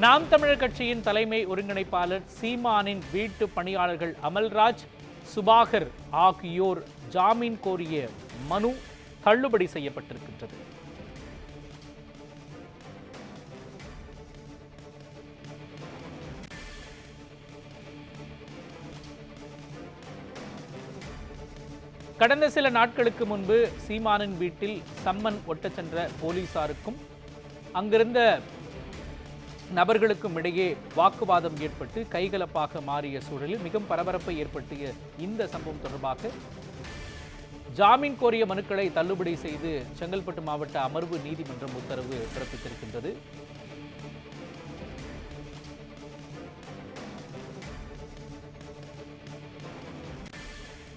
நாம் தமிழர் கட்சியின் தலைமை ஒருங்கிணைப்பாளர் சீமானின் வீட்டு பணியாளர்கள் அமல்ராஜ், சுபாகர் ஆகியோர் ஜாமீன் கோரிய மனு தள்ளுபடி செய்யப்பட்டிருக்கின்றது. கடந்த சில நாட்களுக்கு முன்பு சீமானின் வீட்டில் சம்மன் ஒட்டச் சென்ற போலீசாருக்கும் அங்கிருந்த நபர்களுக்கும் இடையே வாக்குவாதம் ஏற்பட்டு கைகலப்பாக மாறிய சூழலில் மிகவும் பரபரப்பை ஏற்படுத்திய இந்த சம்பவம் தொடர்பாக ஜாமீன் கோரிய மனுக்களை தள்ளுபடி செய்து செங்கல்பட்டு மாவட்ட அமர்வு நீதிமன்றம் உத்தரவு பிறப்பித்திருக்கின்றது.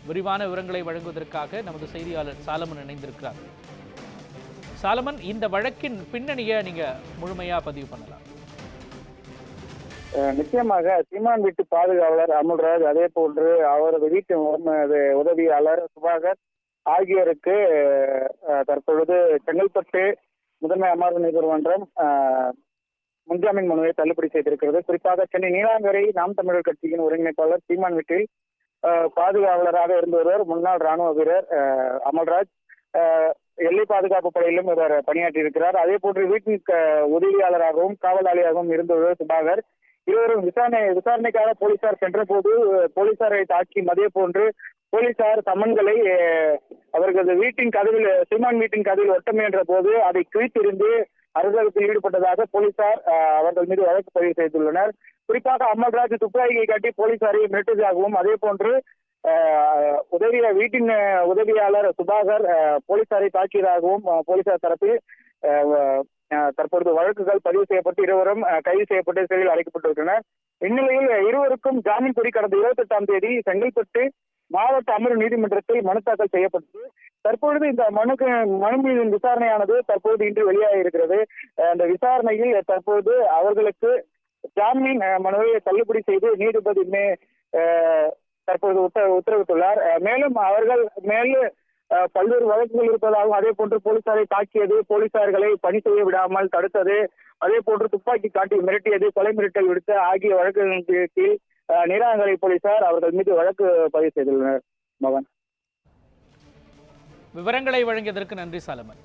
விரிவான விவரங்களை வழங்குவதற்காக நமது செய்தியாளர் சாலமன் இணைந்திருக்கிறார். சாலமன், இந்த வழக்கின் பின்னணியை நீங்க முழுமையா பதிவு பண்ணலாம். நிச்சயமாக சீமான் வீட்டு பாதுகாவலர் அமுல்ராஜ், அதே போன்று அவரது வீட்டு உதவியாளர் சுபாகர் ஆகியோருக்கு தற்பொழுது செங்கல்பட்டு முதன்மை அமர்வு நீதிமன்றம் முன்ஜாமீன் மனுவை தள்ளுபடி செய்திருக்கிறது. குறிப்பாக சென்னை நீலாங்கரை நாம் தமிழர் கட்சியின் ஒருங்கிணைப்பாளர் சீமான் வீட்டில் பாதுகாவலராக இருந்து வருவர் முன்னாள் ராணுவ வீரர் அமல்ராஜ். எல்லை பாதுகாப்பு படையிலும் இவர் பணியாற்றி இருக்கிறார். அதே போன்று வீட்டின் உதவியாளராகவும் காவலாளியாகவும் இருந்து வருவர் சுபாகர். இருவரும் விசாரணைக்காக போலீசார் சென்ற போது போலீசாரை தாக்கி அதே போன்று போலீசார் சம்மன்களை அவர்களது வீட்டின் கதவில் சீமான் வீட்டின் கதவில் ஒட்ட முயன்ற போது அதை கிழித்திருந்து அருகாலத்தில் ஈடுபட்டதாக போலீசார் அவர்கள் மீது வழக்கு பதிவு செய்துள்ளனர். குறிப்பாக அமல்ராஜ் துப்பாக்கியை காட்டி போலீசாரை மிரட்டியதாகவும், அதே போன்று வீட்டின் உதவியாளர் சுபாகர் போலீசாரை தாக்கியதாகவும் போலீசார் தரப்பில் தற்பொழுது வழக்குகள் பதிவு செய்யப்பட்டு இருவரும் கைது செய்யப்பட்டு சிறையில் அடைக்கப்பட்டிருக்கின்றனர். இந்நிலையில் இருவருக்கும் ஜாமீன் கோரி கடந்த 28ஆம் தேதி செங்கல்பட்டு மாவட்ட அமர்வு நீதிமன்றத்தில் மனு தாக்கல் செய்யப்பட்டது. தற்பொழுது இந்த மனு மீதின் விசாரணையானது தற்போது இன்று வெளியாக இருக்கிறது. அந்த விசாரணையில் தற்போது அவர்களுக்கு ஜாமீன் மனுவை தள்ளுபடி செய்து நீதிபதி தற்போது உத்தரவிட்டுள்ளார். மேலும் அவர்கள் பல்வேறு வழக்குகள் இருப்பதாகவும், அதே போன்று போலீசாரை தாக்கியது, போலீசார்களை பணி செய்ய விடாமல் தடுத்தது, அதே போன்று துப்பாக்கி காட்டி மிரட்டியது, கொலை மிரட்டல் விடுத்த ஆகிய வழக்குகளின் கீழ் நீலாங்கரை போலீசார் அவர்கள் மீது வழக்கு பதிவு செய்துள்ளனர். மகன், விவரங்களை வழங்கியதற்கு நன்றி சாலமன்.